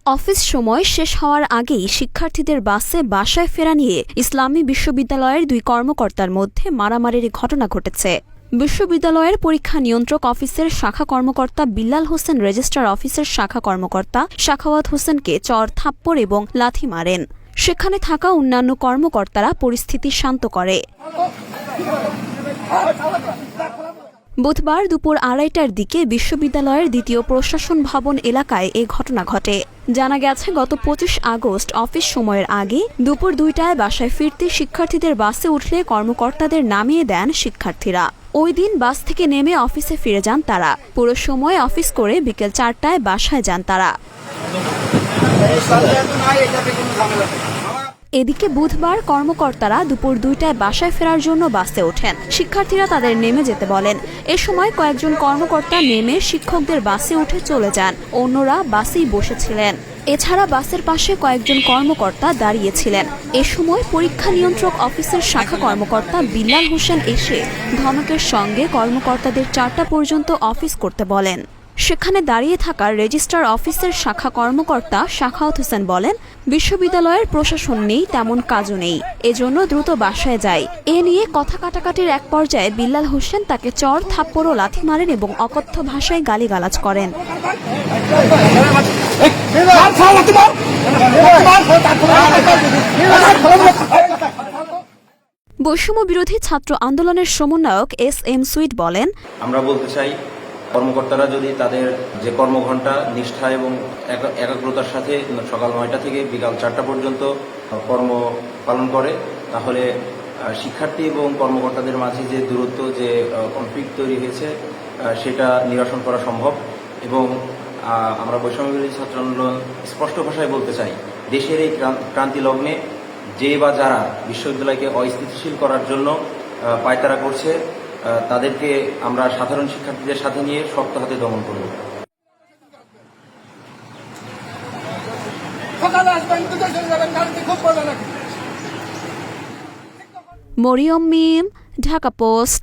Office সময় শেষ হওয়ার আগেই শিক্ষার্থীদের বাসে বাসায় ফেরা নিয়ে ইসলামী বিশ্ববিদ্যালয়ের দুই কর্মকর্তার মধ্যে মারামারির ঘটনা ঘটেছে। বিশ্ববিদ্যালয়ের পরীক্ষা নিয়ন্ত্রক অফিসের শাখা কর্মকর্তা বিল্লাল হোসেন রেজিস্ট্রার অফিসের শাখা কর্মকর্তা সাখাওয়াত হোসেনকে চর থাপ্পড় এবং লাথি মারেন। সেখানে থাকা অন্যান্য কর্মকর্তারা পরিস্থিতি শান্ত করে। বুধবার দুপুর ২:৩০টার দিকে বিশ্ববিদ্যালয়ের দ্বিতীয় প্রশাসন ভবন এলাকায় এ ঘটনা ঘটে। জানা গেছে, গত ২৫ আগস্ট অফিস সময়ের আগে দুপুর ২টায় বাসায় ফিরতে শিক্ষার্থীদের বাসে উঠলে কর্মকর্তাদের নামিয়ে দেন শিক্ষার্থীরা। ওই দিন বাস থেকে নেমে অফিসে ফিরে যান তারা। পুরো সময় অফিস করে বিকেল ৪টায় বাসায় যান তারা। এদিকে বুধবার কর্মকর্তারা দুপুর ২টায় বাসায় ফেরার জন্য বাসে ওঠেন। শিক্ষার্থীরা তাদের নেমে যেতে বলেন। এ সময় কয়েকজন কর্মকর্তা নেমে শিক্ষকদের বাসে উঠে চলে যান। অন্যরা বাসেই বসেছিলেন। এছাড়া বাসের পাশে কয়েকজন কর্মকর্তা দাঁড়িয়েছিলেন। এ সময় পরীক্ষা নিয়ন্ত্রক অফিসের শাখা কর্মকর্তা বিল্লাল হোসেন এসে ধমকের সঙ্গে কর্মকর্তাদের ৪টা পর্যন্ত অফিস করতে বলেন। সেখানে দাঁড়িয়ে থাকা রেজিস্ট্রার অফিসের শাখা কর্মকর্তা সাখাওয়াত হোসেন বলেন, বিশ্ববিদ্যালয়ের প্রশাসন নেই, তেমন কাজও নেই, এজন্য দ্রুত বাসায় যায়। এ নিয়ে কথা কাটাকাটির এক পর্যায়ে বিল্লাল হোসেন তাকে চর থাপ্পড় ও লাথি মারেন এবং অকথ্য ভাষায় গালিগালাজ করেন। বৈষম্য বিরোধী ছাত্র আন্দোলনের সমন্বয়ক SM সুইট বলেন, আমরা বলতে চাই, কর্মকর্তারা যদি তাদের যে কর্মঘণ্টা নিষ্ঠা এবং একাগ্রতার সাথে সকাল ৯টা থেকে বিকাল ৪টা পর্যন্ত কর্ম পালন করে, তাহলে শিক্ষার্থী এবং কর্মকর্তাদের মাঝে যে দূরত্ব, যে কনফ্লিক্ট তৈরি হয়েছে, সেটা নিরসন করা সম্ভব। এবং আমরা বৈষম্য বিরোধী ছাত্র আন্দোলন স্পষ্ট ভাষায় বলতে চাই, দেশের এই ক্রান্তি লগ্নে যে বা যারা বিশ্ববিদ্যালয়কে অস্থিতিশীল করার জন্য পায়তারা করছে, তাদেরকে আমরা সাধারণ শিক্ষার্থীদের সাথে নিয়ে শক্ত হাতে দমন করব। মরিয়ম মিম, ঢাকা পোস্ট।